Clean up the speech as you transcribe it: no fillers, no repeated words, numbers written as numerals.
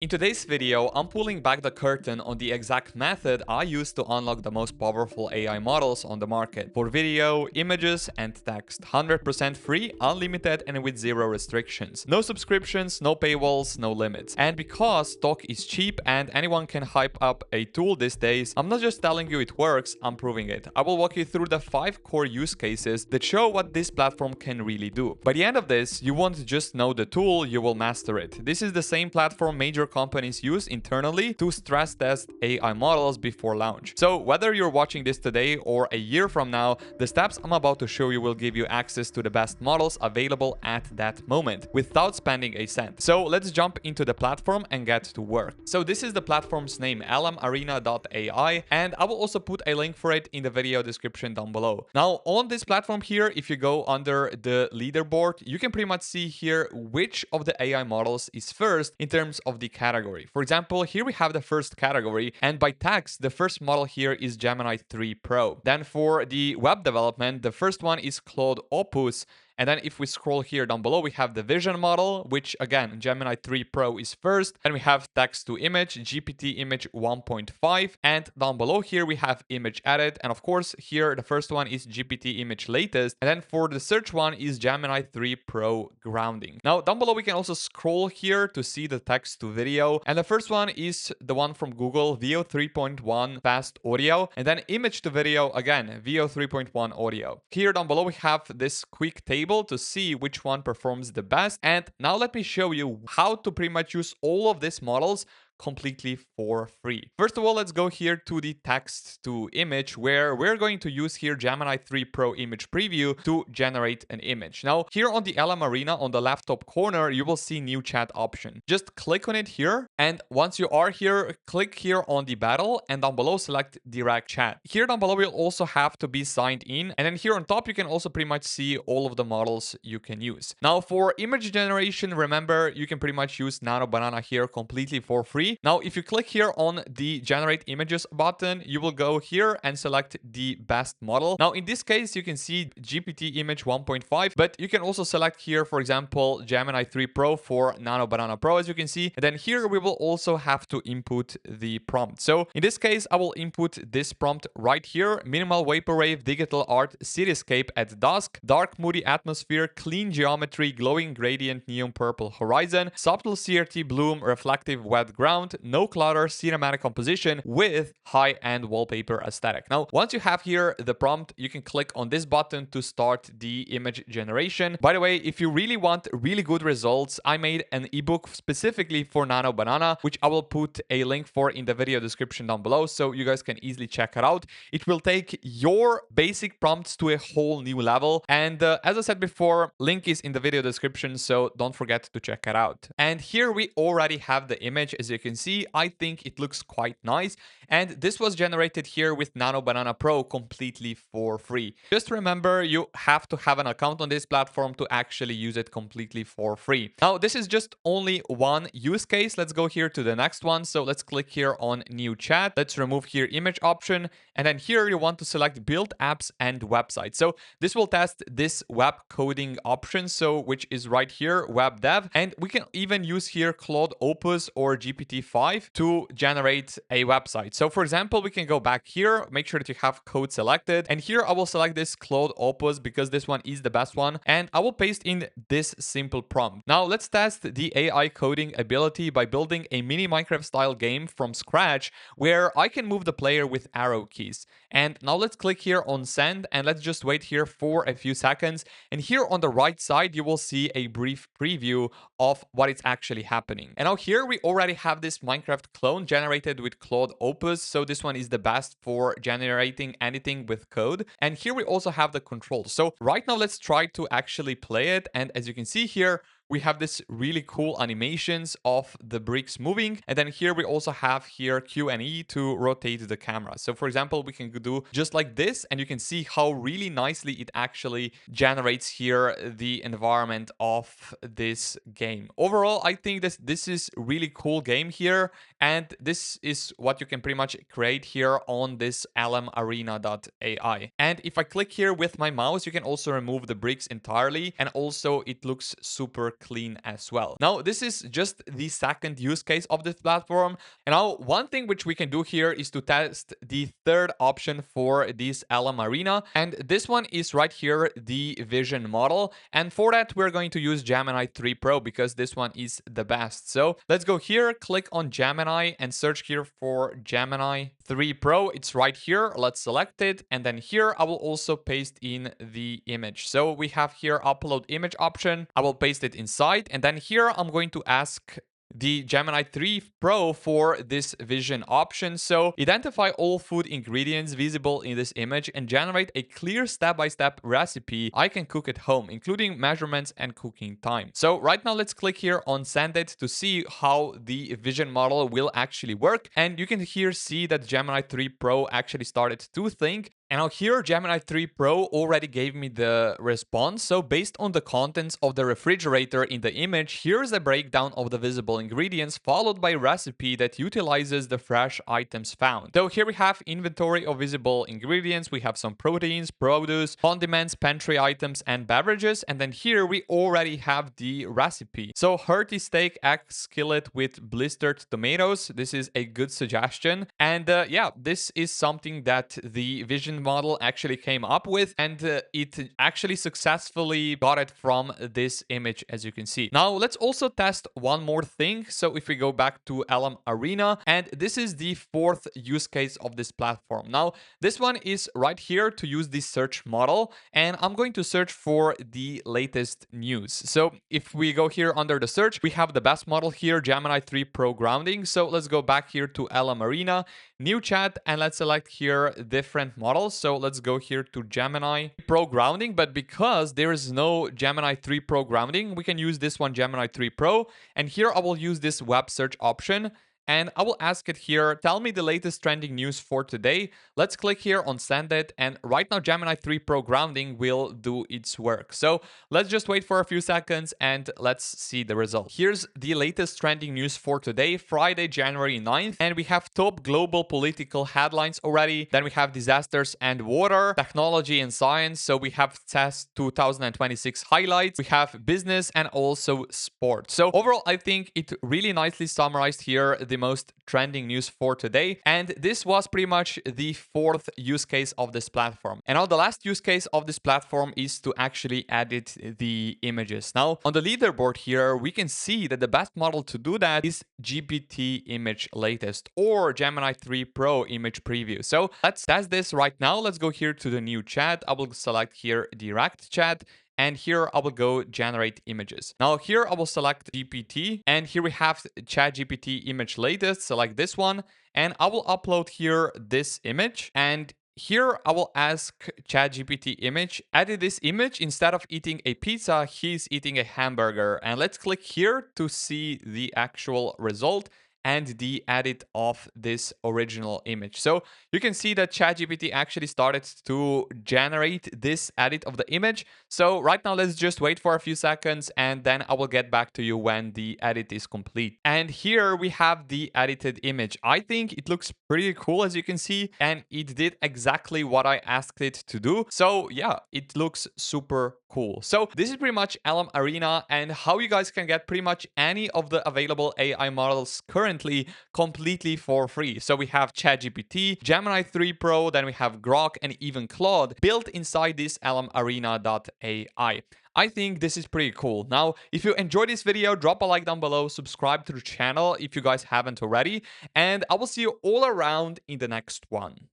In today's video, I'm pulling back the curtain on the exact method I use to unlock the most powerful AI models on the market for video, images, and text. 100% free, unlimited, and with zero restrictions. No subscriptions, no paywalls, no limits. And because stock is cheap and anyone can hype up a tool these days, I'm not just telling you it works, I'm proving it. I will walk you through the 5 core use cases that show what this platform can really do. By the end of this, you won't just know the tool, you will master it. This is the same platform major companies use internally to stress test AI models before launch. So whether you're watching this today or a year from now, the steps I'm about to show you will give you access to the best models available at that moment without spending a cent. So let's jump into the platform and get to work. So this is the platform's name, lmarena.ai, and I will also put a link for it in the video description down below. Now on this platform here, if you go under the leaderboard, you can pretty much see here which of the AI models is first in terms of the category. For example, here we have the first category, and by text, the first model here is Gemini 3 Pro. Then for the web development, the first one is Claude Opus. And then if we scroll here down below, we have the vision model, which again, Gemini 3 Pro is first. And we have text to image, GPT image 1.5. And down below here, we have image edit. And of course, here, the first one is GPT image latest. And then for the search one is Gemini 3 Pro grounding. Now, down below, we can also scroll here to see the text to video. And the first one is the one from Google, VO 3.1 fast audio. And then image to video, again, VO 3.1 audio. Here down below, we have this quick table to see which one performs the best. And now let me show you how to pretty much use all of these models completely for free. First of all, let's go here to the text to image, where we're going to use here Gemini 3 Pro image preview to generate an image. Now here on the LM Arena on the left top corner, you will see new chat option. Just click on it here, and once you are here, click here on the battle, and down below select direct chat. Here down below you'll also have to be signed in, and then here on top you can also pretty much see all of the models you can use. Now for image generation, remember you can pretty much use Nano Banana here completely for free. Now, if you click here on the generate images button, you will go here and select the best model. Now, in this case, you can see GPT image 1.5, but you can also select here, for example, Gemini 3 Pro for Nano Banana Pro, as you can see. And then here we will also have to input the prompt. So in this case, I will input this prompt right here: minimal vaporwave, digital art, cityscape at dusk, dark moody atmosphere, clean geometry, glowing gradient, neon purple horizon, subtle CRT bloom, reflective wet ground, no clutter, cinematic composition with high-end wallpaper aesthetic. Now, once you have here the prompt, you can click on this button to start the image generation. By the way, if you really want really good results, I made an ebook specifically for Nano Banana, which I will put a link for in the video description down below, so you guys can easily check it out. It will take your basic prompts to a whole new level. And as I said before, link is in the video description, so don't forget to check it out. And here we already have the image, as you can see. I think it looks quite nice, and this was generated here with Nano Banana Pro completely for free. Just remember, you have to have an account on this platform to actually use it completely for free. Now, this is just only one use case. Let's go here to the next one. So let's click here on new chat. Let's remove here image option, and then here you want to select build apps and websites. So this will test this web coding option, so which is right here, web dev, and we can even use here Claude Opus or GPT-5 to generate a website. So for example, we can go back here, make sure that you have code selected, and here I will select this Claude Opus because this one is the best one, and I will paste in this simple prompt. Now let's test the AI coding ability by building a mini Minecraft style game from scratch where I can move the player with arrow keys. And now let's click here on send, and let's just wait here for a few seconds. And here on the right side, you will see a brief preview of what is actually happening. And now here we already have this Minecraft clone generated with Claude Opus. So this one is the best for generating anything with code. And here we also have the controls. So right now, let's try to actually play it. And as you can see here, we have this really cool animations of the bricks moving. And then here we also have here Q and E to rotate the camera. So for example, we can do just like this, and you can see how really nicely it actually generates here the environment of this game. Overall, I think this is really cool game here. And this is what you can pretty much create here on this lmarena.ai. And if I click here with my mouse, you can also remove the bricks entirely. And also it looks super clean as well. Now, this is just the second use case of this platform. And now one thing which we can do here is to test the third option for this LM Arena. And this one is right here, the vision model. And for that, we're going to use Gemini 3 Pro because this one is the best. So let's go here, click on Gemini and search here for Gemini 3 Pro. It's right here. Let's select it. And then here, I will also paste in the image. So we have here upload image option. I will paste it inside. And then here, I'm going to ask the Gemini 3 Pro for this vision option. So identify all food ingredients visible in this image and generate a clear step-by-step recipe I can cook at home, including measurements and cooking time. So right now, let's click here on send it to see how the vision model will actually work. And you can here see that Gemini 3 Pro actually started to think. And now here, Gemini 3 Pro already gave me the response. So based on the contents of the refrigerator in the image, here's a breakdown of the visible ingredients followed by a recipe that utilizes the fresh items found. So here we have inventory of visible ingredients. We have some proteins, produce, condiments, pantry items, and beverages. And then here we already have the recipe. So hearty steak egg skillet with blistered tomatoes. This is a good suggestion. And yeah, this is something that the vision model actually came up with, and it actually successfully got it from this image, as you can see. Now let's also test one more thing. So if we go back to LM Arena, and this is the fourth use case of this platform. Now this one is right here to use the search model, and I'm going to search for the latest news. So if we go here under the search, we have the best model here, Gemini 3 Pro grounding. So let's go back here to LM Arena, new chat, and let's select here different models. So let's go here to Gemini Pro grounding, but because there is no Gemini 3 Pro grounding, we can use this one, Gemini 3 Pro. And here I will use this web search option. And I will ask it here, tell me the latest trending news for today. Let's click here on send it. And right now, Gemini 3 Pro grounding will do its work. So let's just wait for a few seconds and let's see the result. Here's the latest trending news for today, Friday, January 9th. And we have top global political headlines already. Then we have disasters and water, technology and science. So we have CES 2026 highlights. We have business and also sport. So overall, I think it really nicely summarized here the most trending news for today. And this was pretty much the fourth use case of this platform. And now the last use case of this platform is to actually edit the images. Now on the leaderboard here, we can see that the best model to do that is GPT image latest or Gemini 3 Pro image preview. So let's test this right now. Let's go here to the new chat. I will select here direct chat. And here I will go generate images. Now here I will select GPT, and here we have ChatGPT image latest. Select this one, and I will upload here this image. And here I will ask ChatGPT image, edit this image. Instead of eating a pizza, he's eating a hamburger. And let's click here to see the actual result and the edit of this original image. So you can see that ChatGPT actually started to generate this edit of the image. So right now, let's just wait for a few seconds and then I will get back to you when the edit is complete. And here we have the edited image. I think it looks pretty cool, as you can see, and it did exactly what I asked it to do. So yeah, it looks super cool. So this is pretty much LM Arena and how you guys can get pretty much any of the available AI models currently completely for free. So we have ChatGPT, Gemini 3 Pro, then we have Grok and even Claude built inside this lmarena.ai. I think this is pretty cool. Now, if you enjoyed this video, drop a like down below, subscribe to the channel if you guys haven't already, and I will see you all around in the next one.